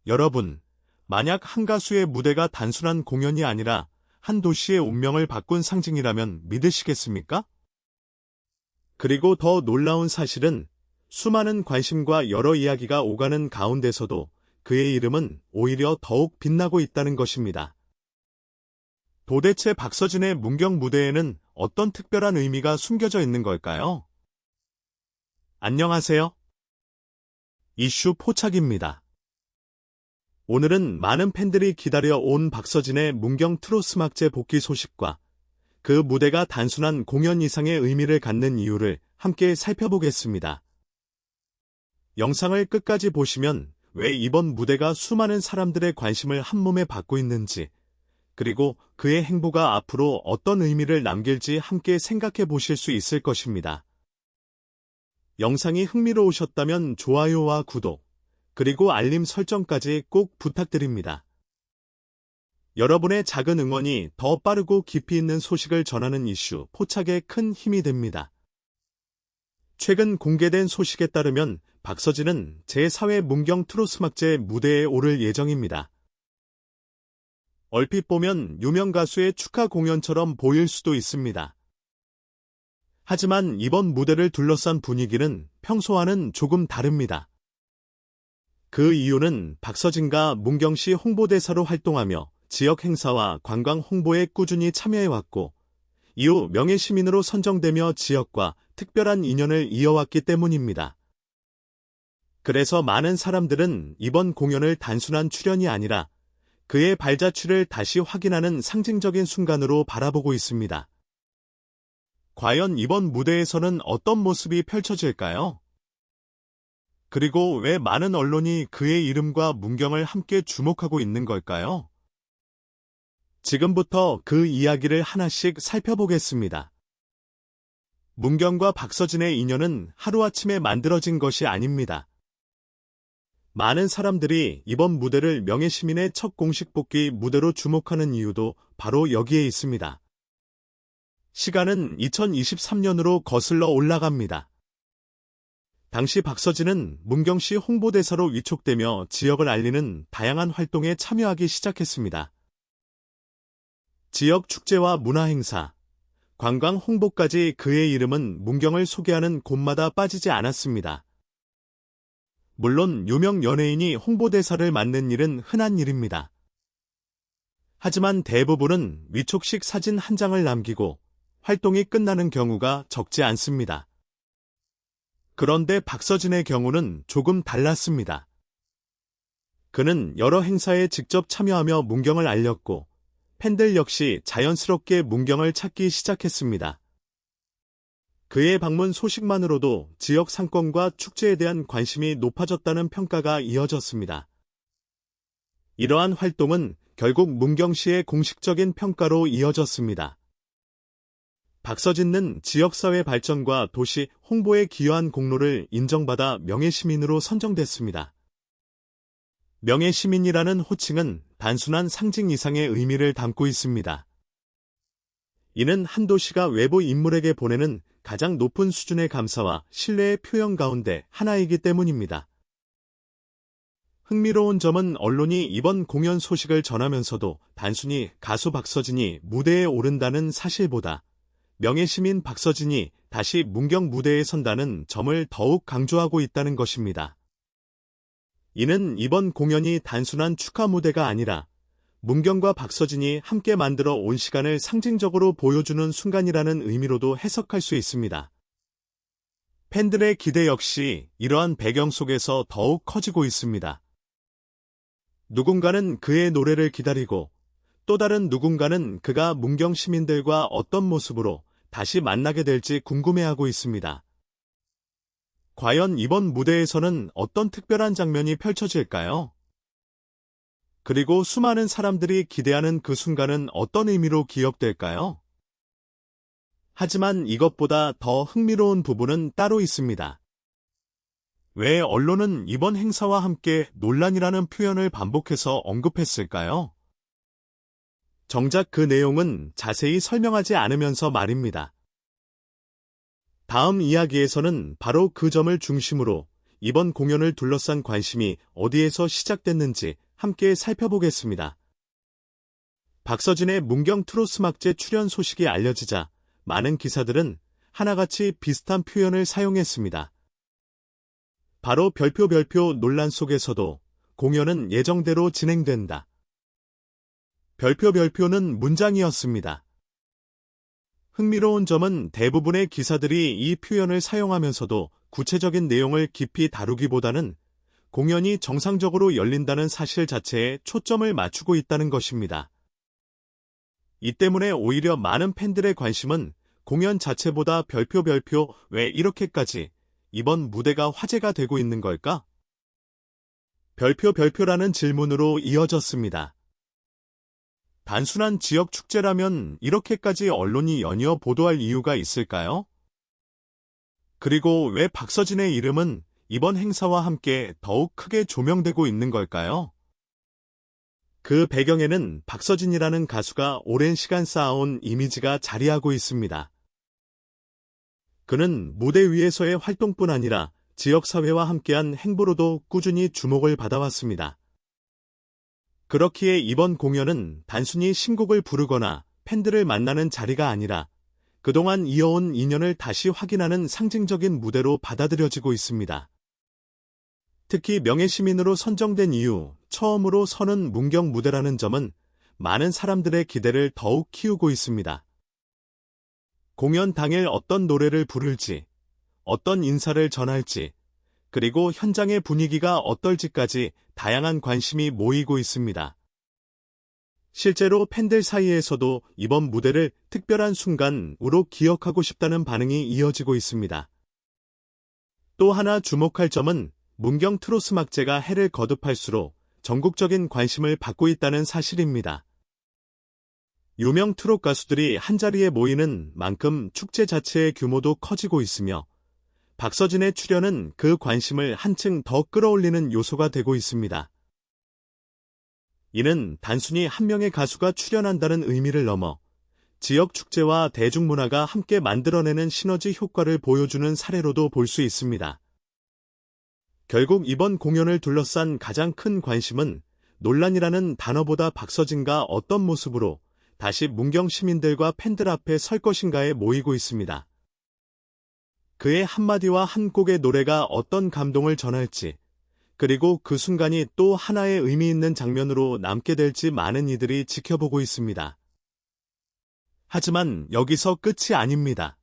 여러분, 만약 한 가수의 무대가 단순한 공연이 아니라 한 도시의 운명을 바꾼 상징이라면 믿으시겠습니까? 그리고 더 놀라운 사실은 수많은 관심과 여러 이야기가 오가는 가운데서도 그의 이름은 오히려 더욱 빛나고 있다는 것입니다. 도대체 박서진의 문경 무대에는 어떤 특별한 의미가 숨겨져 있는 걸까요? 안녕하세요. 이슈 포착입니다. 오늘은 많은 팬들이 기다려온 박서진의 문경 트로스막제 복귀 소식과 그 무대가 단순한 공연 이상의 의미를 갖는 이유를 함께 살펴보겠습니다. 영상을 끝까지 보시면 왜 이번 무대가 수많은 사람들의 관심을 한몸에 받고 있는지, 그리고 그의 행보가 앞으로 어떤 의미를 남길지 함께 생각해 보실 수 있을 것입니다. 영상이 흥미로우셨다면 좋아요와 구독, 그리고 알림 설정까지 꼭 부탁드립니다. 여러분의 작은 응원이 더 빠르고 깊이 있는 소식을 전하는 이슈 포착에 큰 힘이 됩니다. 최근 공개된 소식에 따르면 박서진은 제4회 문경 트로스막제 무대에 오를 예정입니다. 얼핏 보면 유명 가수의 축하 공연처럼 보일 수도 있습니다. 하지만 이번 무대를 둘러싼 분위기는 평소와는 조금 다릅니다. 그 이유는 박서진가 문경시 홍보대사로 활동하며 지역 행사와 관광 홍보에 꾸준히 참여해왔고, 이후 명예시민으로 선정되며 지역과 특별한 인연을 이어왔기 때문입니다. 그래서 많은 사람들은 이번 공연을 단순한 출연이 아니라 그의 발자취를 다시 확인하는 상징적인 순간으로 바라보고 있습니다. 과연 이번 무대에서는 어떤 모습이 펼쳐질까요? 그리고 왜 많은 언론이 그의 이름과 문경을 함께 주목하고 있는 걸까요? 지금부터 그 이야기를 하나씩 살펴보겠습니다. 문경과 박서진의 인연은 하루아침에 만들어진 것이 아닙니다. 많은 사람들이 이번 무대를 명예시민의 첫 공식 복귀 무대로 주목하는 이유도 바로 여기에 있습니다. 시간은 2023년으로 거슬러 올라갑니다. 당시 박서진은 문경시 홍보대사로 위촉되며 지역을 알리는 다양한 활동에 참여하기 시작했습니다. 지역 축제와 문화행사, 관광 홍보까지 그의 이름은 문경을 소개하는 곳마다 빠지지 않았습니다. 물론 유명 연예인이 홍보대사를 맡는 일은 흔한 일입니다. 하지만 대부분은 위촉식 사진 한 장을 남기고 활동이 끝나는 경우가 적지 않습니다. 그런데 박서진의 경우는 조금 달랐습니다. 그는 여러 행사에 직접 참여하며 문경을 알렸고, 팬들 역시 자연스럽게 문경을 찾기 시작했습니다. 그의 방문 소식만으로도 지역 상권과 축제에 대한 관심이 높아졌다는 평가가 이어졌습니다. 이러한 활동은 결국 문경시의 공식적인 평가로 이어졌습니다. 박서진은 지역사회 발전과 도시 홍보에 기여한 공로를 인정받아 명예시민으로 선정됐습니다. 명예시민이라는 호칭은 단순한 상징 이상의 의미를 담고 있습니다. 이는 한 도시가 외부 인물에게 보내는 가장 높은 수준의 감사와 신뢰의 표현 가운데 하나이기 때문입니다. 흥미로운 점은 언론이 이번 공연 소식을 전하면서도 단순히 가수 박서진이 무대에 오른다는 사실보다 명예시민 박서진이 다시 문경 무대에 선다는 점을 더욱 강조하고 있다는 것입니다. 이는 이번 공연이 단순한 축하 무대가 아니라 문경과 박서진이 함께 만들어 온 시간을 상징적으로 보여주는 순간이라는 의미로도 해석할 수 있습니다. 팬들의 기대 역시 이러한 배경 속에서 더욱 커지고 있습니다. 누군가는 그의 노래를 기다리고 또 다른 누군가는 그가 문경 시민들과 어떤 모습으로 다시 만나게 될지 궁금해하고 있습니다. 과연 이번 무대에서는 어떤 특별한 장면이 펼쳐질까요? 그리고 수많은 사람들이 기대하는 그 순간은 어떤 의미로 기억될까요? 하지만 이것보다 더 흥미로운 부분은 따로 있습니다. 왜 언론은 이번 행사와 함께 논란이라는 표현을 반복해서 언급했을까요? 정작 그 내용은 자세히 설명하지 않으면서 말입니다. 다음 이야기에서는 바로 그 점을 중심으로 이번 공연을 둘러싼 관심이 어디에서 시작됐는지 함께 살펴보겠습니다. 박서진의 문경 트로스막제 출연 소식이 알려지자 많은 기사들은 하나같이 비슷한 표현을 사용했습니다. 바로 별표 논란 속에서도 공연은 예정대로 진행된다. 별표는 문장이었습니다. 흥미로운 점은 대부분의 기사들이 이 표현을 사용하면서도 구체적인 내용을 깊이 다루기보다는 공연이 정상적으로 열린다는 사실 자체에 초점을 맞추고 있다는 것입니다. 이 때문에 오히려 많은 팬들의 관심은 공연 자체보다 별표 왜 이렇게까지 이번 무대가 화제가 되고 있는 걸까? 별표라는 질문으로 이어졌습니다. 단순한 지역 축제라면 이렇게까지 언론이 연이어 보도할 이유가 있을까요? 그리고 왜 박서진의 이름은 이번 행사와 함께 더욱 크게 조명되고 있는 걸까요? 그 배경에는 박서진이라는 가수가 오랜 시간 쌓아온 이미지가 자리하고 있습니다. 그는 무대 위에서의 활동뿐 아니라 지역사회와 함께한 행보로도 꾸준히 주목을 받아왔습니다. 그렇기에 이번 공연은 단순히 신곡을 부르거나 팬들을 만나는 자리가 아니라 그동안 이어온 인연을 다시 확인하는 상징적인 무대로 받아들여지고 있습니다. 특히 명예시민으로 선정된 이후 처음으로 서는 문경 무대라는 점은 많은 사람들의 기대를 더욱 키우고 있습니다. 공연 당일 어떤 노래를 부를지, 어떤 인사를 전할지, 그리고 현장의 분위기가 어떨지까지 다양한 관심이 모이고 있습니다. 실제로 팬들 사이에서도 이번 무대를 특별한 순간으로 기억하고 싶다는 반응이 이어지고 있습니다. 또 하나 주목할 점은 문경 트로스막제가 해를 거듭할수록 전국적인 관심을 받고 있다는 사실입니다. 유명 트롯 가수들이 한자리에 모이는 만큼 축제 자체의 규모도 커지고 있으며 박서진의 출연은 그 관심을 한층 더 끌어올리는 요소가 되고 있습니다. 이는 단순히 한 명의 가수가 출연한다는 의미를 넘어 지역 축제와 대중문화가 함께 만들어내는 시너지 효과를 보여주는 사례로도 볼 수 있습니다. 결국 이번 공연을 둘러싼 가장 큰 관심은 논란이라는 단어보다 박서진가 어떤 모습으로 다시 문경 시민들과 팬들 앞에 설 것인가에 모이고 있습니다. 그의 한마디와 한 곡의 노래가 어떤 감동을 전할지, 그리고 그 순간이 또 하나의 의미 있는 장면으로 남게 될지 많은 이들이 지켜보고 있습니다. 하지만 여기서 끝이 아닙니다.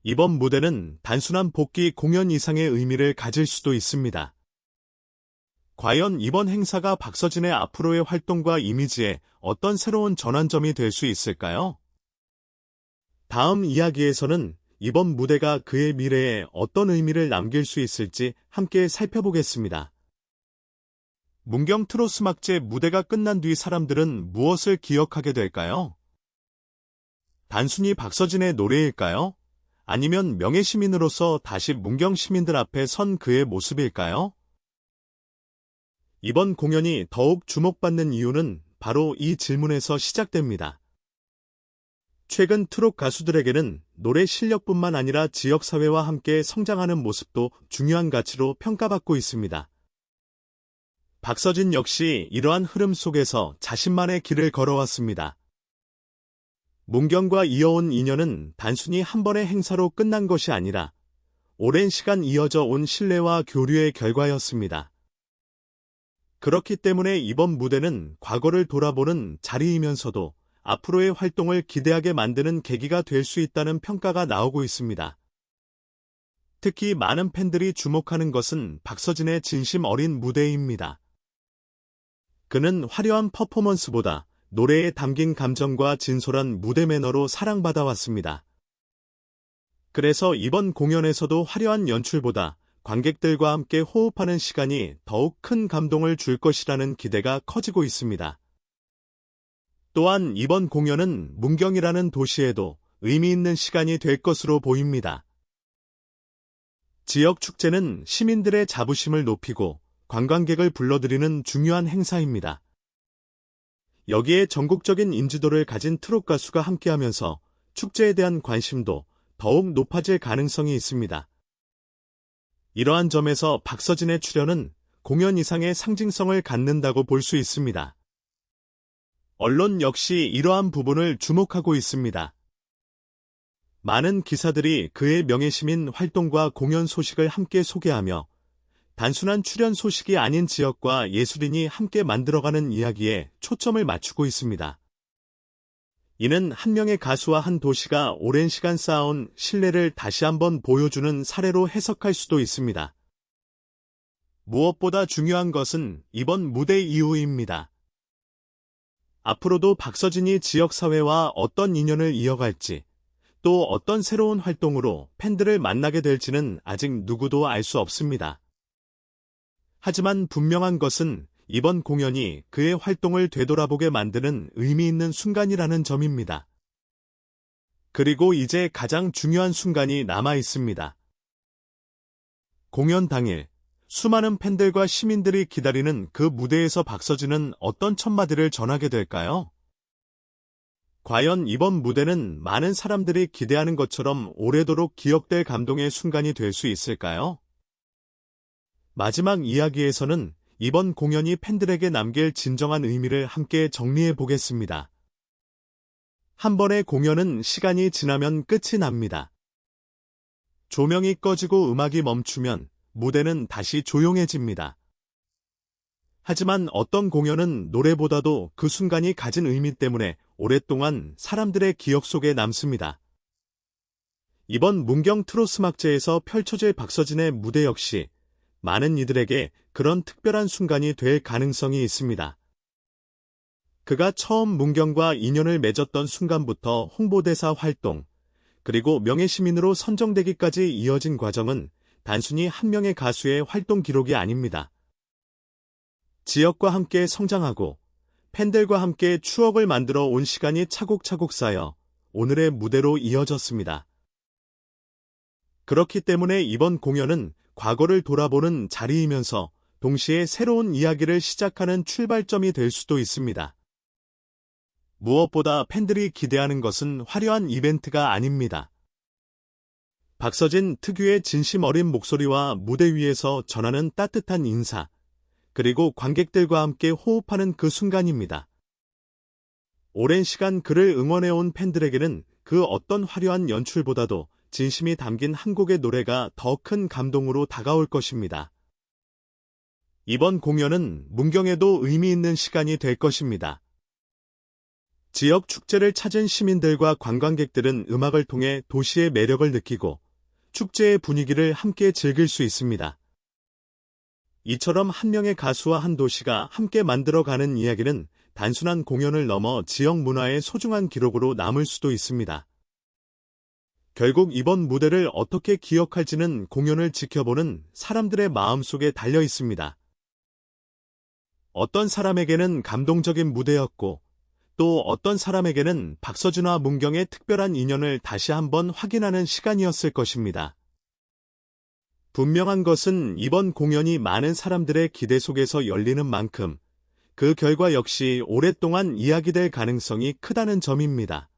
이번 무대는 단순한 복귀 공연 이상의 의미를 가질 수도 있습니다. 과연 이번 행사가 박서진의 앞으로의 활동과 이미지에 어떤 새로운 전환점이 될 수 있을까요? 다음 이야기에서는 이번 무대가 그의 미래에 어떤 의미를 남길 수 있을지 함께 살펴보겠습니다. 문경 트로스막제 무대가 끝난 뒤 사람들은 무엇을 기억하게 될까요? 단순히 박서진의 노래일까요? 아니면 명예시민으로서 다시 문경 시민들 앞에 선 그의 모습일까요? 이번 공연이 더욱 주목받는 이유는 바로 이 질문에서 시작됩니다. 최근 트롯 가수들에게는 노래 실력뿐만 아니라 지역사회와 함께 성장하는 모습도 중요한 가치로 평가받고 있습니다. 박서진 역시 이러한 흐름 속에서 자신만의 길을 걸어왔습니다. 문경과 이어온 인연은 단순히 한 번의 행사로 끝난 것이 아니라 오랜 시간 이어져 온 신뢰와 교류의 결과였습니다. 그렇기 때문에 이번 무대는 과거를 돌아보는 자리이면서도 앞으로의 활동을 기대하게 만드는 계기가 될 수 있다는 평가가 나오고 있습니다. 특히 많은 팬들이 주목하는 것은 박서진의 진심 어린 무대입니다. 그는 화려한 퍼포먼스보다 노래에 담긴 감정과 진솔한 무대 매너로 사랑받아왔습니다. 그래서 이번 공연에서도 화려한 연출보다 관객들과 함께 호흡하는 시간이 더욱 큰 감동을 줄 것이라는 기대가 커지고 있습니다. 또한 이번 공연은 문경이라는 도시에도 의미 있는 시간이 될 것으로 보입니다. 지역 축제는 시민들의 자부심을 높이고 관광객을 불러들이는 중요한 행사입니다. 여기에 전국적인 인지도를 가진 트롯 가수가 함께하면서 축제에 대한 관심도 더욱 높아질 가능성이 있습니다. 이러한 점에서 박서진의 출연은 공연 이상의 상징성을 갖는다고 볼 수 있습니다. 언론 역시 이러한 부분을 주목하고 있습니다. 많은 기사들이 그의 명예시민 활동과 공연 소식을 함께 소개하며 단순한 출연 소식이 아닌 지역과 예술인이 함께 만들어가는 이야기에 초점을 맞추고 있습니다. 이는 한 명의 가수와 한 도시가 오랜 시간 쌓아온 신뢰를 다시 한번 보여주는 사례로 해석할 수도 있습니다. 무엇보다 중요한 것은 이번 무대 이후입니다. 앞으로도 박서진이 지역사회와 어떤 인연을 이어갈지, 또 어떤 새로운 활동으로 팬들을 만나게 될지는 아직 누구도 알 수 없습니다. 하지만 분명한 것은 이번 공연이 그의 활동을 되돌아보게 만드는 의미 있는 순간이라는 점입니다. 그리고 이제 가장 중요한 순간이 남아 있습니다. 공연 당일, 수많은 팬들과 시민들이 기다리는 그 무대에서 박서진은 어떤 첫마디를 전하게 될까요? 과연 이번 무대는 많은 사람들이 기대하는 것처럼 오래도록 기억될 감동의 순간이 될 수 있을까요? 마지막 이야기에서는 이번 공연이 팬들에게 남길 진정한 의미를 함께 정리해 보겠습니다. 한 번의 공연은 시간이 지나면 끝이 납니다. 조명이 꺼지고 음악이 멈추면 무대는 다시 조용해집니다. 하지만 어떤 공연은 노래보다도 그 순간이 가진 의미 때문에 오랫동안 사람들의 기억 속에 남습니다. 이번 문경 트로스막제에서 펼쳐질 박서진의 무대 역시 많은 이들에게 그런 특별한 순간이 될 가능성이 있습니다. 그가 처음 문경과 인연을 맺었던 순간부터 홍보대사 활동, 그리고 명예시민으로 선정되기까지 이어진 과정은 단순히 한 명의 가수의 활동 기록이 아닙니다. 지역과 함께 성장하고 팬들과 함께 추억을 만들어 온 시간이 차곡차곡 쌓여 오늘의 무대로 이어졌습니다. 그렇기 때문에 이번 공연은 과거를 돌아보는 자리이면서 동시에 새로운 이야기를 시작하는 출발점이 될 수도 있습니다. 무엇보다 팬들이 기대하는 것은 화려한 이벤트가 아닙니다. 박서진 특유의 진심 어린 목소리와 무대 위에서 전하는 따뜻한 인사, 그리고 관객들과 함께 호흡하는 그 순간입니다. 오랜 시간 그를 응원해온 팬들에게는 그 어떤 화려한 연출보다도 진심이 담긴 한 곡의 노래가 더 큰 감동으로 다가올 것입니다. 이번 공연은 문경에도 의미 있는 시간이 될 것입니다. 지역 축제를 찾은 시민들과 관광객들은 음악을 통해 도시의 매력을 느끼고 축제의 분위기를 함께 즐길 수 있습니다. 이처럼 한 명의 가수와 한 도시가 함께 만들어가는 이야기는 단순한 공연을 넘어 지역 문화의 소중한 기록으로 남을 수도 있습니다. 결국 이번 무대를 어떻게 기억할지는 공연을 지켜보는 사람들의 마음속에 달려 있습니다. 어떤 사람에게는 감동적인 무대였고, 또 어떤 사람에게는 박서진과 문경의 특별한 인연을 다시 한번 확인하는 시간이었을 것입니다. 분명한 것은 이번 공연이 많은 사람들의 기대 속에서 열리는 만큼 그 결과 역시 오랫동안 이야기될 가능성이 크다는 점입니다.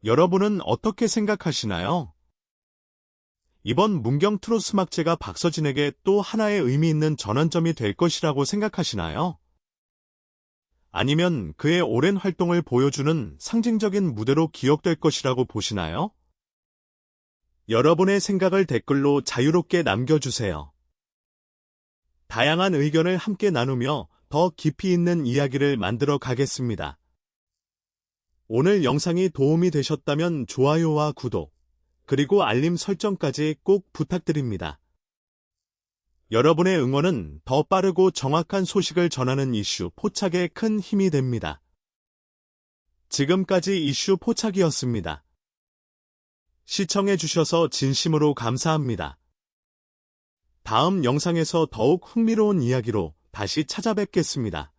여러분은 어떻게 생각하시나요? 이번 문경 트로스막제가 박서진에게 또 하나의 의미 있는 전환점이 될 것이라고 생각하시나요? 아니면 그의 오랜 활동을 보여주는 상징적인 무대로 기억될 것이라고 보시나요? 여러분의 생각을 댓글로 자유롭게 남겨주세요. 다양한 의견을 함께 나누며 더 깊이 있는 이야기를 만들어 가겠습니다. 오늘 영상이 도움이 되셨다면 좋아요와 구독, 그리고 알림 설정까지 꼭 부탁드립니다. 여러분의 응원은 더 빠르고 정확한 소식을 전하는 이슈 포착에 큰 힘이 됩니다. 지금까지 이슈 포착이었습니다. 시청해주셔서 진심으로 감사합니다. 다음 영상에서 더욱 흥미로운 이야기로 다시 찾아뵙겠습니다.